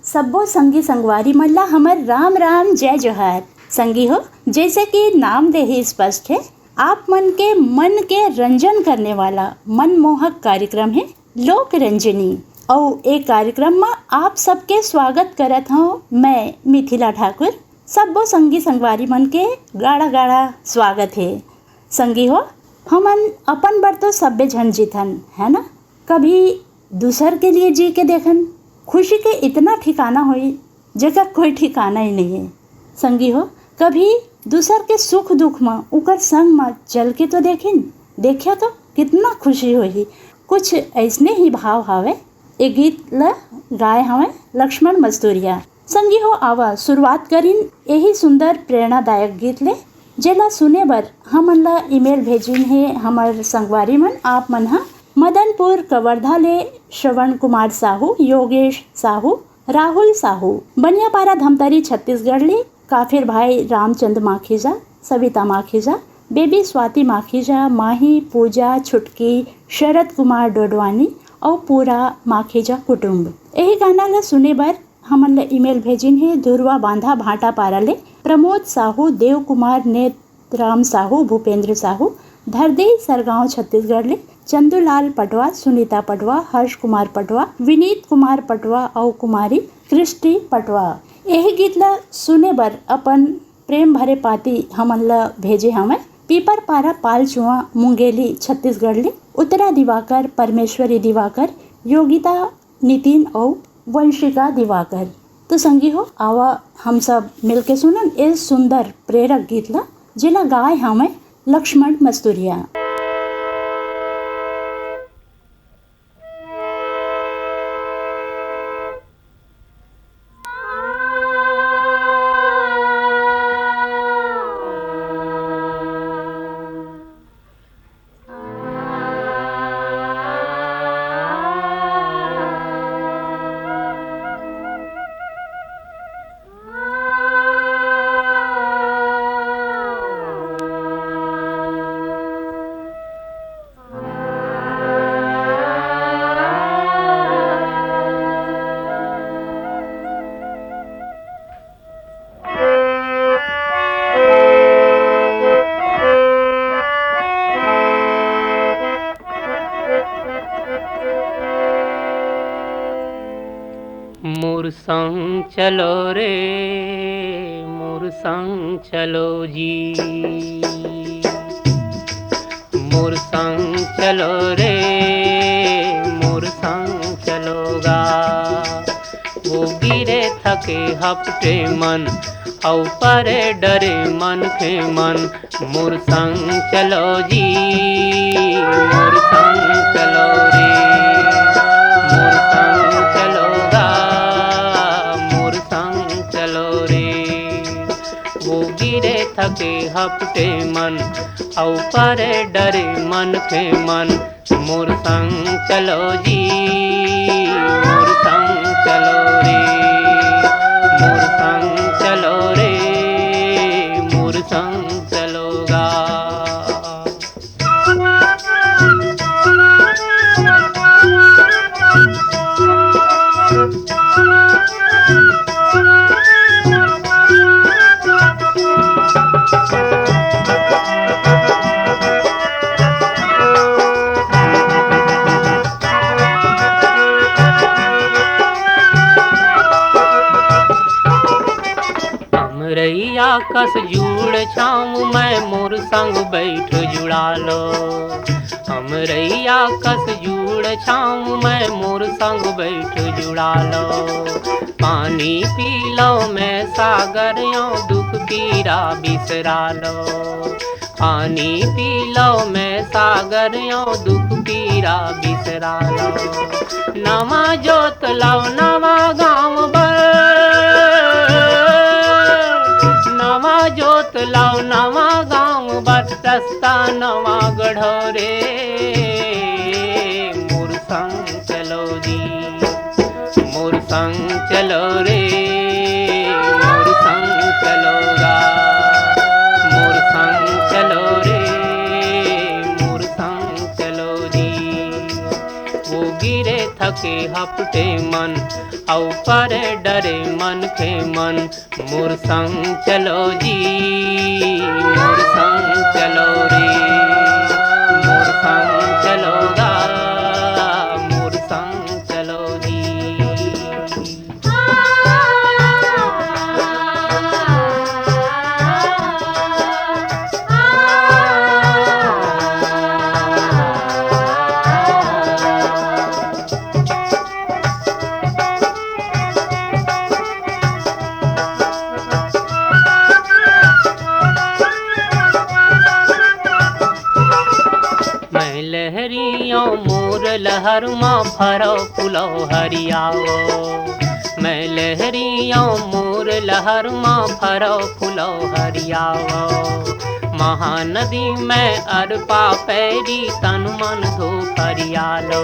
सब्बो संगी संगवारी मल्ला हमर राम राम जय जोहार। संगी हो, जैसे कि नाम दे ही स्पष्ट है, आप मन के रंजन करने वाला मनमोहक कार्यक्रम है लोक रंजनी। और एक कार्यक्रम में आप सबके स्वागत करत हूँ मैं मिथिला ठाकुर। सब्बो संगी संगवारी मन के गाढ़ा गाढ़ा स्वागत है। संगी हो, हमन अपन बर तो सब्बे झन जीथन है ना। कभी दूसर के लिए जी के देखन, खुशी के इतना ठिकाना होई जेकर कोई ठिकाना ही नहीं है। संगी हो, कभी दूसर के सुख दुख में उकर संग में चल के तो देखिया तो कितना खुशी होही। कुछ ऐसने ही भाव हावे। एक गीत ल गाए हवे लक्ष्मण मस्तूरिया। संगी हो, आवा शुरुआत करिन यही सुंदर प्रेरणादायक गीत ले, जेला सुने बर हमन ला ईमेल भेजिन है हमर संगवारी मन। आप मन हा मदनपुर कवर्धा ले श्रवण कुमार साहू, योगेश साहू, राहुल साहू, बनियापारा धमतरी छत्तीसगढ़ ले काफिर भाई रामचंद्र माखीजा, सविता माखीजा, बेबी स्वाति माखीजा, माही, पूजा, छुटकी, शरद कुमार डोडवानी और पूरा माखीजा कुटुंब। यही गाना ला सुने बर हमन ला ईमेल भेजिन है धुरवा बांधा भाटा पारा ले प्रमोद साहू, देव कुमार, नेतराम साहू, भूपेंद्र साहू, धरदेई सरगांव छत्तीसगढ़ ले चंदूलाल पटवा, सुनीता पटवा, हर्ष कुमार पटवा, विनीत कुमार पटवा और कुमारी कृष्टि पटवा। यही गीत ला सुने बर अपन प्रेम भरे पाती हमन ला भेजे हमें पीपर पारा पाल चुआ मुंगेली छत्तीसगढ़ ले उत्तरा दिवाकर, परमेश्वरी दिवाकर, योगिता नितिन और वंशिका दिवाकर। तो संगी हो, आवा हम सब मिलके सुनन ए सुंदर प्रेरक गीत ला, जिला गाए हमें लक्ष्मण मस्तूरिया। मोर संग चलो रे, मोर संग चलो जी, मोर संग चलो रे, मोर संग चलोगा। वो गिरे थके हपटे मन औ परे डरे मन के मन। मोर संग चलो जी, मोर संग चलो रे, मोर संग चलोगा, मोर संग चलो रे। वो गिरे थके हपटे मन औ परे डरे मन के मन। मोर संग चलो जी, मोर संग चलो रे, मोर संग चलो रे, मोर संग चलोगा। रैया कस जुड़ छाऊं मैं, मोर संग बैठ जुड़ा लो। हम रैया कस जुड़ छाऊं मैं, मोर संग बैठ जुड़ा लो। पानी पी लो मैं सागर यो, दुख पीरा बिसरा लो। पानी पी लो मैं सागर यो, दुख पीरा बिसरा लो। नवा जोत लाओ नवा गाँव बर, नवा जोत लाओ नवा गाँव बर, रास्ता नवा गढ़ो रे। मोर संग चलो जी, मोर संग चलो रे, मोर संग चलोगा। मोर संग चलो रे, मोर संग चलो जी। वो गिरे थके हपटे मन औ पर डरे मन के मन। मोर संग चलो जी, मोर संग चलो रे, मोर संग चलोगा, मोर संग चलो जी। मैं लहरियों मोर लहर माँ फरो फुलो हरियाओ। मैं लहरियों मोर लहर माँ फरो फुलो हरियाओ। महानदी में अरपा पैरी तन मन धो हरियालो।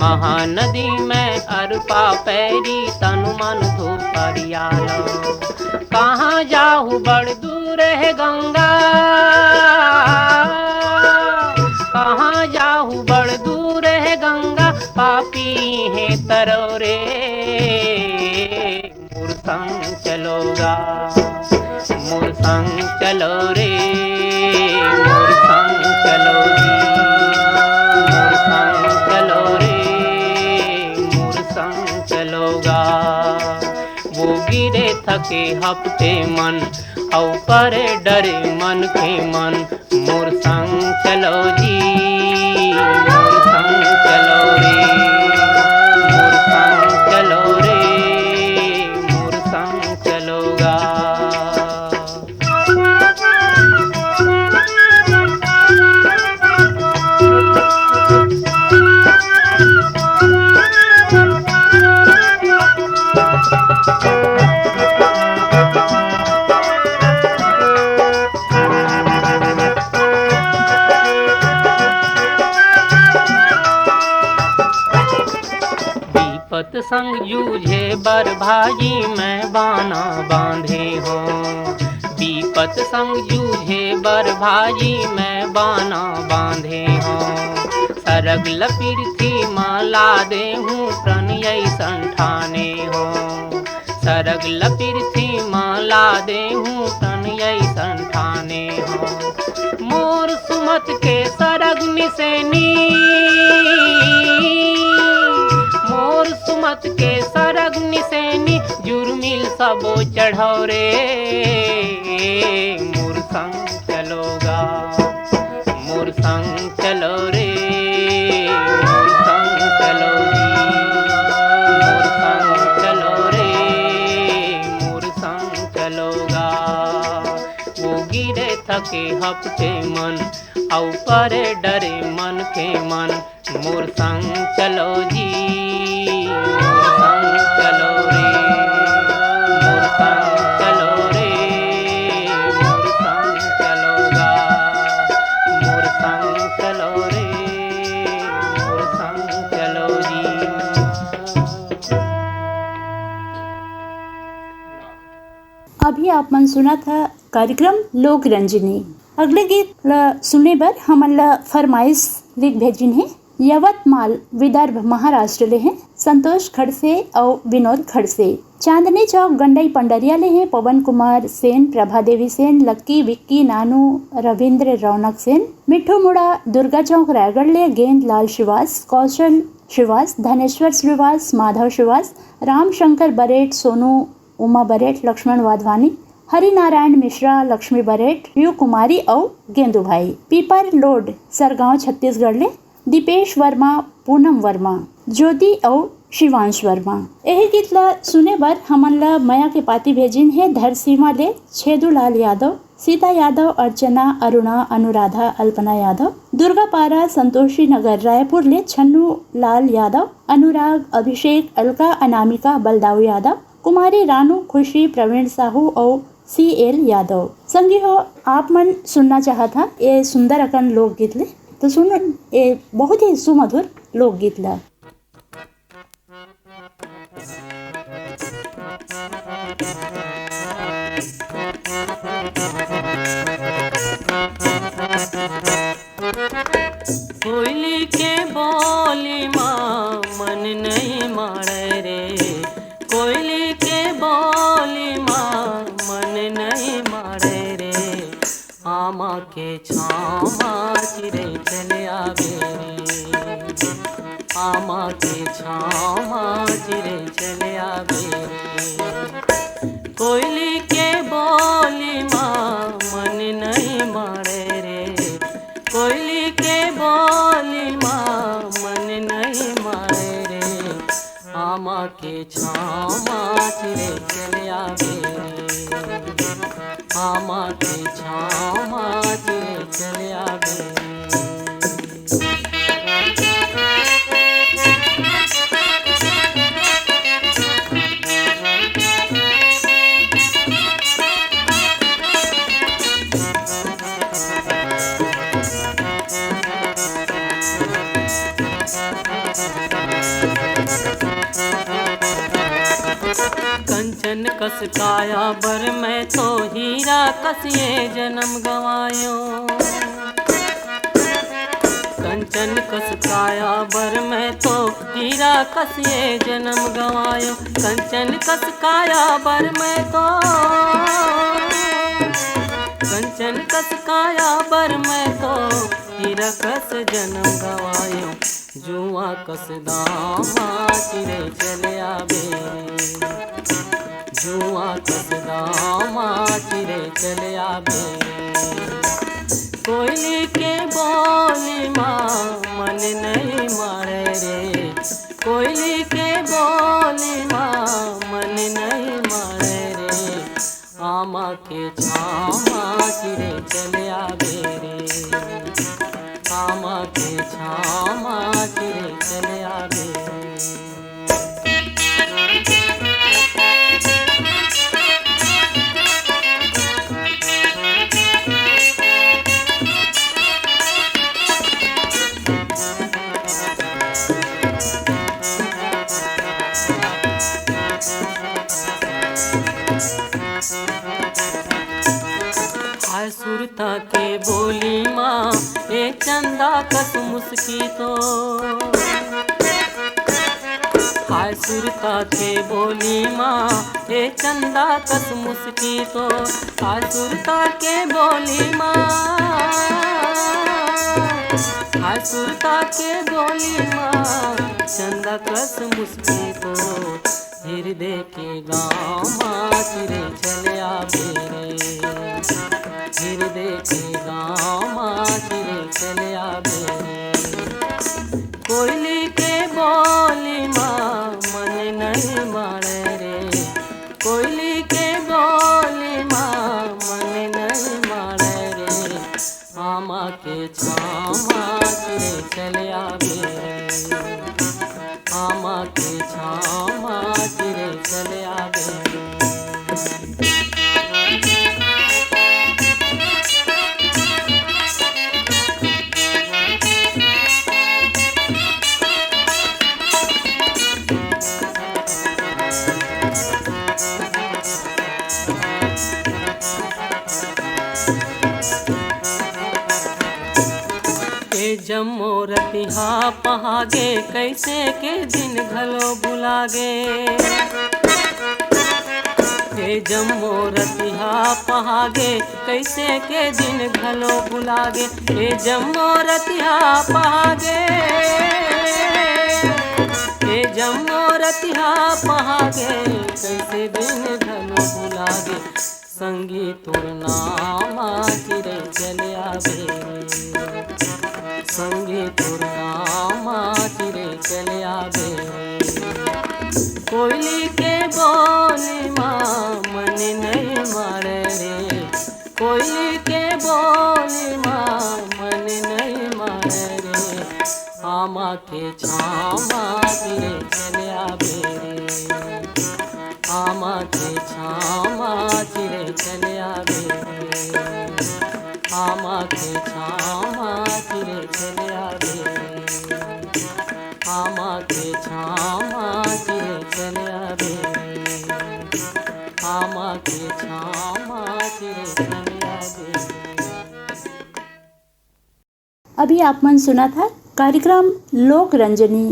महानदी में अरपा पैरी तन मन धो हरियालो। कहाँ जाहू बड़ दूर है गंगा, कहाँ जाहू बड़ दूर है गंगा, पापी है तरोरे। मोर संग चलोगा, मोर संग चलो रे, मोर संग चलो जी, मोर संग चलो रे, मोर संग चलोगा। वो गिरे थके हफ्ते मन, औ पर डरे मन के मन। मोर संग चलो जी, मोर संग चलो रे, मोर संग चलो रे, मोर संग चलोगा। विपत संग जूझे बरभाजी मैं बाना बांधे हो। विपत संग जूझे बरभाजी मैं बाना बांधे हो। सरग लपीरथी माला दे हूँ प्रणय संठाने हो। सरग लपीरथी माला दे हूँ प्रणय संठाने हो। मोर सुमत के सरग निसेनी, मोर सुमत के सरग निसेनी, जुर्मिल सबो चढ़ो रे। मोर संग चलोगा, मोर संग चलो रे, मोर संग चलो जी, मोर संग चलो रे, मोर संग चलोगा। वो गिरे थके हफ्ते मन, औ पर डरे मन के मन। मोर संग चलो जी, मोर संग चलो रे, मोर संग चलो रे, मोर संग चलोगा। मोर संग चलो रे, मोर संग चलो जी। अभी आप मन सुना था कार्यक्रम लोक रंजनी। अगले गीत सुनने पर हमन ला फरमाइश लिख भेजिन है। यवतमाल विदर्भ महाराष्ट्र ले हैं संतोष खड़से और विनोद खड़से। चांदनी चौक गंडई पंडरिया ले हैं पवन कुमार सेन, प्रभा देवी सेन, लक्की विक्की नानू, रविंद्र रौनक सेन। मिठू मुड़ा दुर्गा चौक रायगढ़ ले गेंद लाल श्रीवास, कौशल श्रीवास, धनेश्वर श्रीवास, माधव श्रीवास, राम शंकर बरेट, सोनू उमा बरेट, लक्ष्मण वाधवानी, हरि नारायण मिश्रा, लक्ष्मी बरेट, यू कुमारी और गेंदू भाई। पीपर लोड सरगांव छत्तीसगढ़ ले दीपेश वर्मा, पूनम वर्मा, ज्योति और शिवांश वर्मा। यही गीत ला सुने बर हमन ला मया के पाती भेजिन है धरसीमा ले छेदूलाल यादव, सीता यादव, अर्चना, अरुणा, अनुराधा, अल्पना यादव, दुर्गापारा, संतोषी नगर रायपुर ले छन्नू लाल यादव, अनुराग, अभिषेक, अलका, अनामिका, बलदाऊ यादव, कुमारी रानू, खुशी, प्रवीण साहू और CL यादव। संगी हो आप मन सुनना चाहा था ये सुंदर अकन लोकगीत ले तो सुन, ये बहुत ही सुमधुर लोकगीत ला। कोयली के बोली माँ मन नहीं मारे रे, आमा के छामा चिरे चले आवे रे, आमा के छामा चिरे चले आवे रे। कोयली के बोली माँ मन नहीं मारे रे, कोयली के बोली माँ मन नहीं मारे रे, आमा के छामा चिरे चले आवे रे, आमा के छामा चिरे चले आवे रे। कंचन कस काया बर मैं तो हीरा कस ये जन्म गवायो, कंचन कस काया बर मैं तो हीरा कस ये जन्म गवायो, कंचन कस काया बर मैं तो, कंचन कस काया बर मैं तो हीरा कस जन्म गवायो, जुआ कस दामा चिरे चले आवे रे, जुआ कस दामा चिरे चले आवे रे। कोयली के बोली माँ मन नहीं मारे रे, कोयली के बोली माँ मन नहीं मारे रे, आमा के छामा चिरे चले आवे रे, आमा के छामा चिरे चले आवे रे। हाय सुरता के बोली माँ ए चंदा कस मुस्की तो, हाय सुरता के बोली माँ ए चंदा कस मुस्की तो, हाय सुरता के बोली माँ, हाय सुरता के बोली माँ चंदा कस मुस्की तो, हृदय के गाँव माँ चिरे चले आवे रे, हृदय के गाँव माँ चिरे चले आवे रे। कोयली के बोली माँ मन नहीं मारे रे, कोयली के बोली माँ मन नहीं मारे रे, आमा के छामा चिरे चले आवे रे, आमा के छामा चिरे चले आवे रे। जम्मो रतिहा पहागे कैसे के दिन घलो बुलागे, हे जम्मो रतिहा पहागे कैसे के दिन घलो बुलागे, हे जम्मो रतिहा पहागे, हे जम्मो रतिहा पहागे कैसे दिन घलो बुलागे, संगी तुर नामा चिरे चले आवे रे, संगी तुर नामा चिरे चले आवे रे। कोयली के बोली माँ मन नहीं मारे रे, कोयली के बोली माँ मन नहीं मारे रे, आमा के छामा चिरे चले आवे रे, आमा के छामा चिरे चले आवे रे, आमा के छामा चिरे चले आवे रे, आमा के छामा चिरे चले आवे रे, आमा के छामा चिरे चले आवे रे। अभी आप मन सुना था कार्यक्रम लोक रंजनी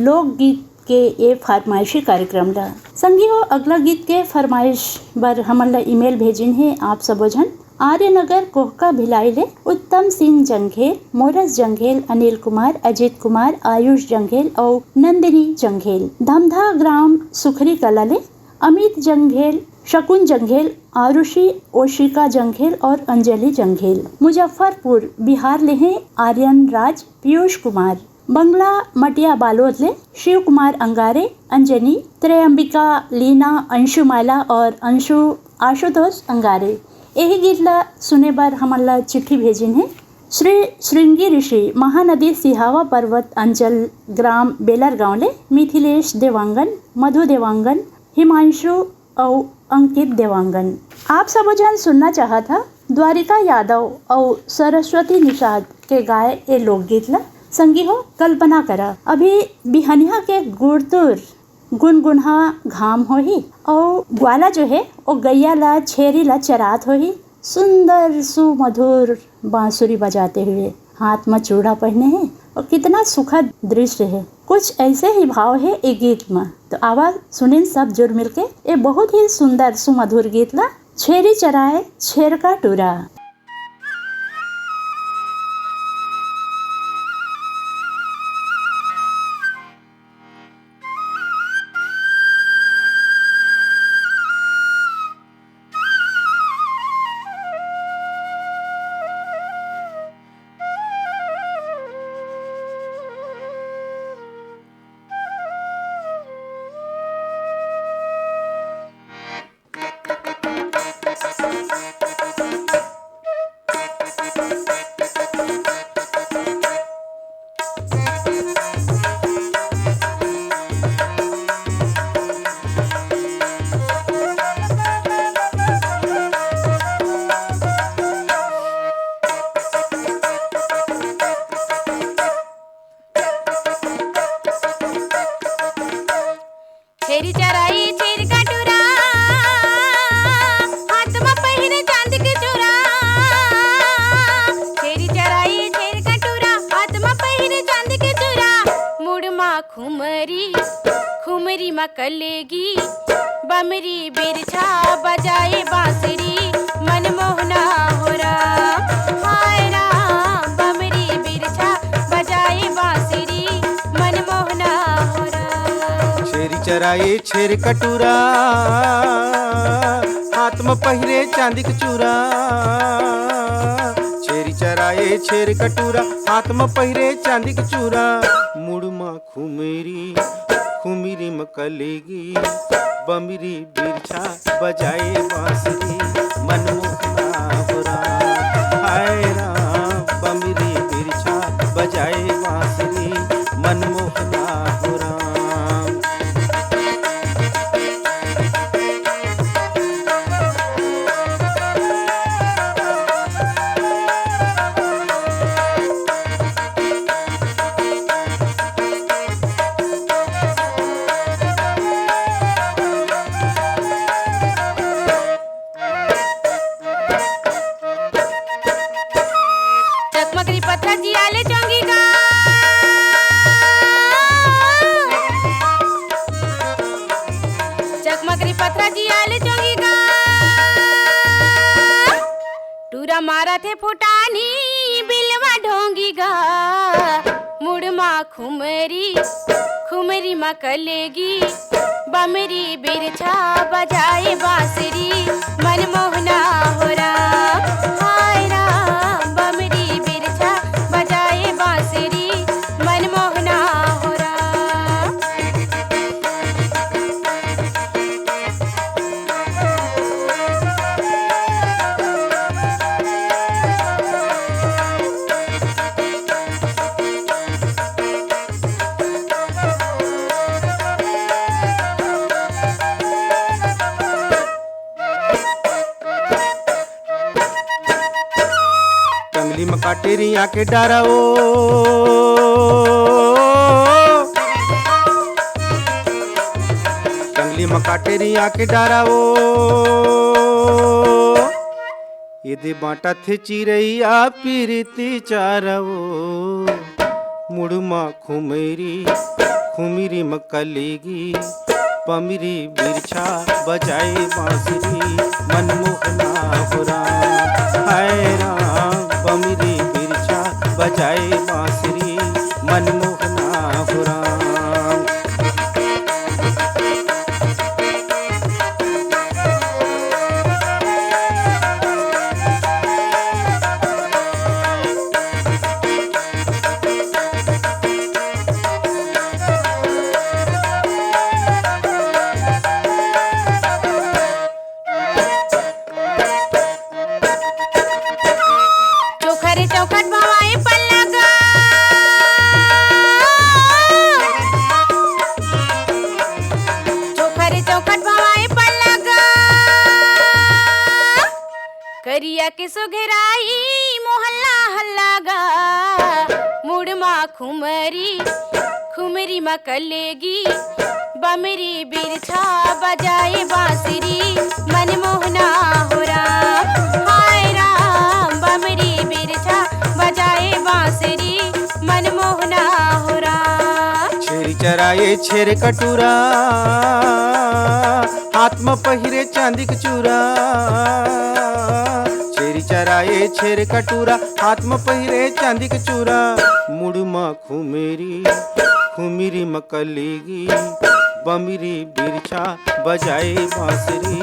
लोकगीत के ये फरमाइशी कार्यक्रम ला। संगी हो अगला गीत के फरमाइश बर हमन ला ईमेल भेजिन है आप सब जन आर्यनगर कोहका भिलाई ले उत्तम सिंह जंघेल, मोरस जंघेल, अनिल कुमार, अजित कुमार, आयुष जंघेल और नंदिनी जंघेल। धमधा ग्राम सुखरी कला ले अमित जंघेल, शकुन जंघेल, आरुषि ओशिका जंघेल और अंजलि जंघेल। मुजफ्फरपुर बिहार ले हैं आर्यन राज, पीयूष कुमार। बंगला मटिया बालोद ले शिव कुमार अंगारे, अंजनी, त्रयंबिका, लीना, अंशुमाला और अंशु आशुतोष अंगारे। यही गीत ला सुने बार हमन ला चिट्ठी भेजिन है श्री श्रृंगी ऋषि महानदी सिहावा पर्वत अंचल ग्राम बेलर गाँव ले मिथिलेश देवांगन, मधु देवांगन, हिमांशु और अंकित देवांगन। आप सब जन सुनना चाहा था द्वारिका यादव और सरस्वती निषाद के गाय ये लोकगीत ला। संगी हो कल्पना करा अभी बिहनिया के गुड़तुर गुनगुना घाम होही और ग्वाला जो है वो गैया ला छेरी ला चरात होही, सुंदर सुमधुर बांसुरी बजाते हुए, हाथ में चूड़ा पहने हैं और कितना सुखद दृश्य है। कुछ ऐसे ही भाव है एक गीत में, तो आवाज सुनिन सब जुड़ मिलके ये बहुत ही सुंदर सुमधुर गीत ला छेरी चराए छेर का टूरा। छेरी चराई छेर का टूरा, हाथ में पहिरे चांदी के चूड़ा। छेरी चराई छेर का टूरा, हाथ में पहिरे चांदी के चूड़ा। मुड़ माँ खुमरी खुमरी माँ कलेगी, बमरी बिरछा बजाए बांसुरी, मनमोहना हो राम हाय राम। बमरी बिरछा बजाए बांसुरी, मनमोहना हो राम। छेरी चराए छेर कटूरा, हाथ में पहिरे चांदी के चूरा। छेरी चराए छेर कटूरा, हाथ में पहिरे चांदी के चूरा। मुड़ में खुमेरी खुमीरी में कलेगी, बमरी बिरछा बजाए बांसुरी, मनमोहना हो राम हाय राम। बमरी बिरछा बजाए बांसुरी, मनमोहना हो राम। चकमकरी पत्थर जियाले चौंगी का, चकमकरी पत्थर जियाले चौंगी का। टूरा मारा थे फुटानी बिलवा ढोंगी गा। मुड़ माँ खुमरी खुमरी माँ कलेगी, बमरी बिरछा बजाए बांसुरी, मनमोहना हो राम हाय राम। बमरी बिरछा बजाए बांसुरी, मनमोहना हो राम। कंगली में काटेरी आके डारा ओ, कंगली में काटेरी आके डारा ओ। ये दे बाटा थे चिरैया पीरती चारा ओ। मुड़ माँ खुमेरी खुमिरी मकलेगी बमिरी बिरछा बजाए बांसुरी मनमोहना हो राम। हाय राम बमिरी बिरछा बजाए बांसुरी मनमोहना हो राम। चोखरे चौखट भवाए पल्ला गा चोखरे चौखट भवाए पल्ला गा करिया के सुघराई मोहल्ला हल्ला गा मुड़मा खुमरी खुमरी मकलेगी बमरी बिरछा बजाए बांसुरी मनमोहना हो राम। हाय राम बमरी बिरछा बजाए बांसुरी मनमोहना हो राम। छेरी चराए छेर कटूरा हाथ में पहिरे चांदी के चूरा। छेरी चराए छेर कटूरा हाथ में पहिरे चांदी के चूरा। मुड़मा खुमेरी खुमिरी मकलेगी बमिरी बिरछा बजाए बांसुरी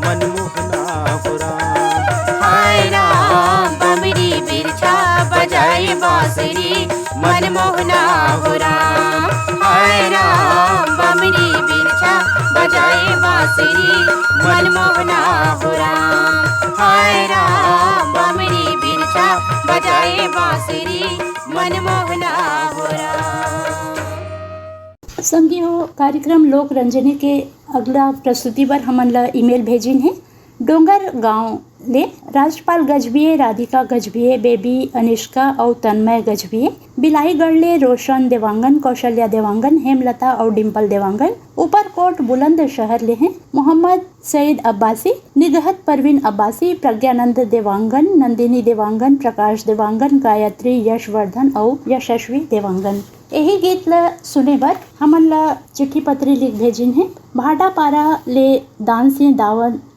मनमोहना हो राम। हाय राम बमरी बिरछा बजाए बांसुरी मनमोहना हो राम। हाय राम बमरी बिरछा बजाए बांसुरी मनमोहना हो राम। हाय राम बमरी बिरछा बजाए बांसुरी मनमोहना हो राम। संगियो कार्यक्रम लोक रंजनी के अगला प्रस्तुति पर हमन ला ईमेल भेजिन है। डोंगर गांव ले राजपाल गजबिये, राधिका गजबिये, बेबी अनिष्का और तन्मय गजबिये, बिलाईगढ़ ले रोशन देवांगन, कौशल्या देवांगन, हेमलता और डिम्पल देवांगन, ऊपरकोट बुलंदशहर ले हैं मोहम्मद सईद अब्बासी, निगहत परवीन अब्बासी, प्रज्ञानंद देवांगन, नंदिनी देवांगन, प्रकाश देवांगन, गायत्री, यशवर्धन और यशस्वी देवांगन। यही गीत ला सुने बर हमन ला चिट्ठी पत्री लिख भेजिन है। भाटापारा ले दान सिंह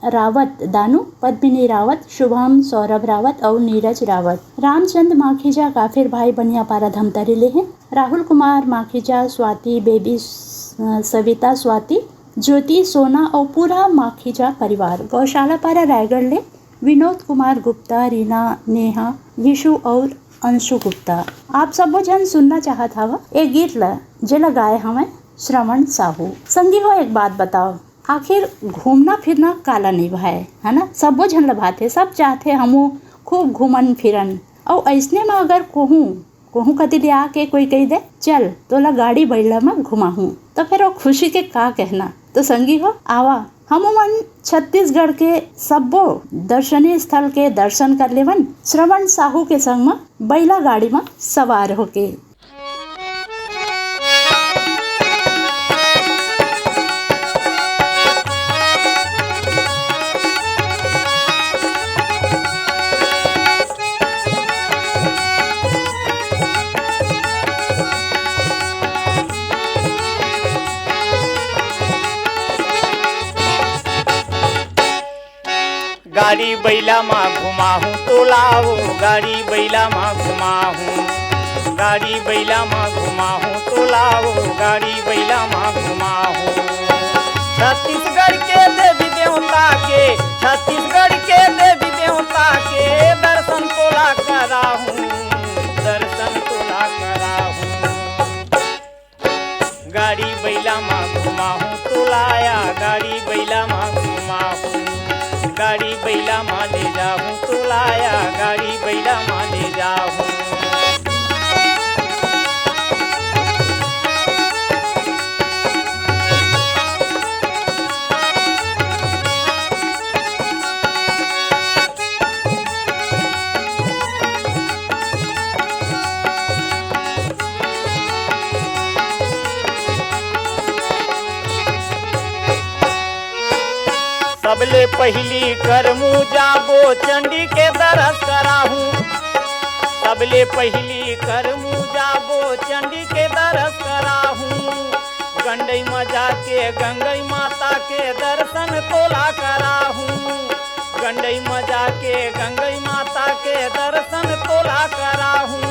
रावत दानू, पद्मिनी रावत, शुभम सौरभ रावत और नीरज रावत, रामचंद माखीजा काफिर भाई बनियापारा धमतरी ले हैं, राहुल कुमार माखीजा, स्वाति बेबी, सविता स्वाति, ज्योति सोना और पूरा माखीजा परिवार, गौशाला पारा रायगढ़ ले विनोद कुमार गुप्ता, रीना, नेहा, यीशु और अंशु गुप्ता। आप सब जन सुनना चाहत हवा एक गीत ला जेला गाए हमें श्रवण साहू। संगी हो एक बात बताओ, आखिर घूमना फिरना काला नहीं भाई है ना, सबो जन लभाते, सब चाहते हमू खूब घूमन फिरन। और ऐसने में अगर कहूँ कति ले आके कोई कही दे चल तोला गाड़ी बैला में घुमाहूँ, तो फिर वो खुशी के का कहना। तो संगी हो आवा हमन छत्तीसगढ़ के सबो दर्शनीय स्थल के दर्शन कर लेवन श्रवण साहू के संग में बैला गाड़ी में सवार होके। गाड़ी बैला मा घुमाहूँ तो लाओ, गाड़ी बैला मा घुमाहूँ, गाड़ी बैला मा घुमाहूँ तो लाओ, गाड़ी बैला मा घुमाहूँ। छत्तीसगढ़ के देवी देवता के, छत्तीसगढ़ के देवी देवता के दर्शन तोला कराहूँ, दर्शन तोला कराहूँ। गाड़ी बैला मा घुमाहूँ तो लाया, गाड़ी बैला मा घुमाहूँ, गाड़ी बैला मा ले जाऊँ तो लाया, गाड़ी बैला मा ले जाऊँ। सबले पहली करमू जाबो चंडी के दरस कराहूँ, सबले पहली करमू जाबो चंडी के दरस कराहूँ। गंडई में जाके गंगई माता के दर्शन तोला कराहूँ गंडई में जाके गंगई माता के दर्शन तोला कराहूँ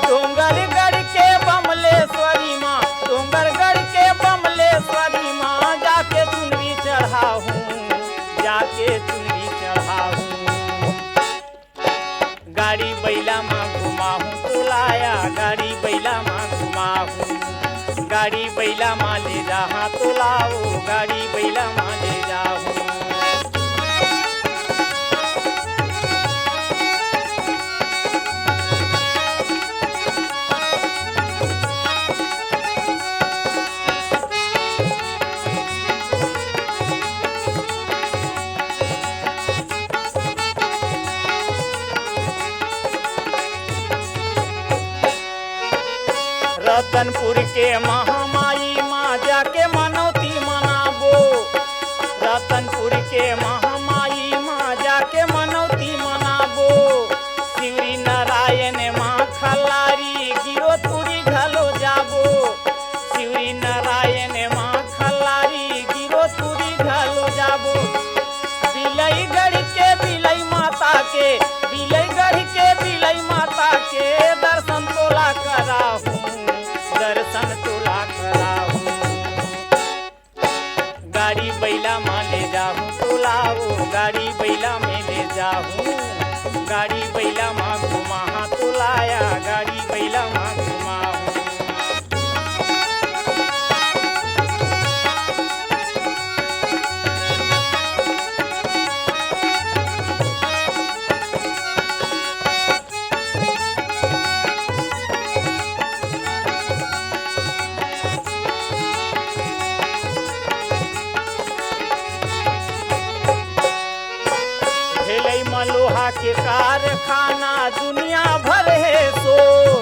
डोंगरगढ़ के बमलेश्वरी माँ डोंगरगढ़ के बमलेश्वरी माँ जाके चुनरी चढ़ाहूँ जाके चुनरी चढ़ाहूँ गाड़ी बैला माँ घुमाहूँ तोलाया गाड़ी बैला माँ घुमाहूँ गाड़ी बैला माँ ले जहाँ तोलाओ गाड़ी बैला माँ ले जाहूँ रतनपुर के महामाई माँ जाके मनौती मनाबो रतनपुर के महामाई माँ जाके मनौती मनाबो शिवरी नारायण माँ खल्लारी गिरो तुरी घलो जाबो शिवरी नारायण माँ खल्लारी गिरो तुरी घलो जाबो बिलईगढ़ के बिलई माता के बिलईगढ़ के बिलई माता के दर्शन तोला कराहूँ दर्शन तोला कराहूँ गाड़ी बैला माँ ले जाहूँ तोलाओ गाड़ी बैला में ले जाहूँ गाड़ी बैला माँ घुमा तोलाया गाड़ी बैला माँ घुमाहूँ लोहा के कारखाना दुनिया भर है शोर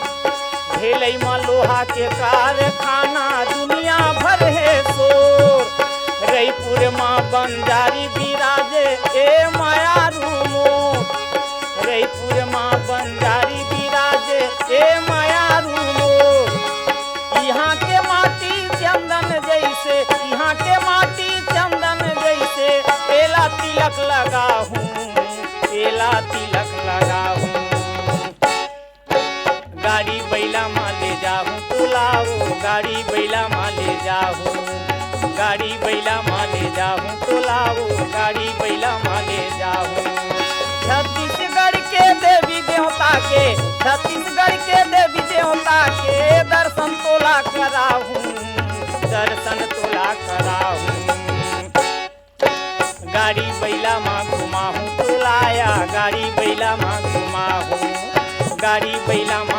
भेलई में लोहा के कारखाना दुनिया भर है शोर रईपुर माँ बंजारी बिराजे ए मायारू मोर रईपुर माँ बंजारी बिराजे ए मायारू मोर यहाँ के माटी चंदन जैसे यहाँ के माटी चंदन जैसे एला तिलक लगाहूँ एला तिलक लगाहूँ गाड़ी बैला माँ ले जाहूँ तोलाओ गाड़ी बैला माँ ले जाहूँ गाड़ी बैला माँ ले जाहूँ तोलाओ गाड़ी बैला माँ ले जाहूँ छत्तीसगढ़ के देवी देवता के छत्तीसगढ़ के देवी देवता के दर्शन तोला कराहूँ दर्शन तोला कराहूँ गाड़ी बैला माँ घुमाहूँ तोलाया गाड़ी बैला माँ घुमाहूँ गाड़ी बैला माँ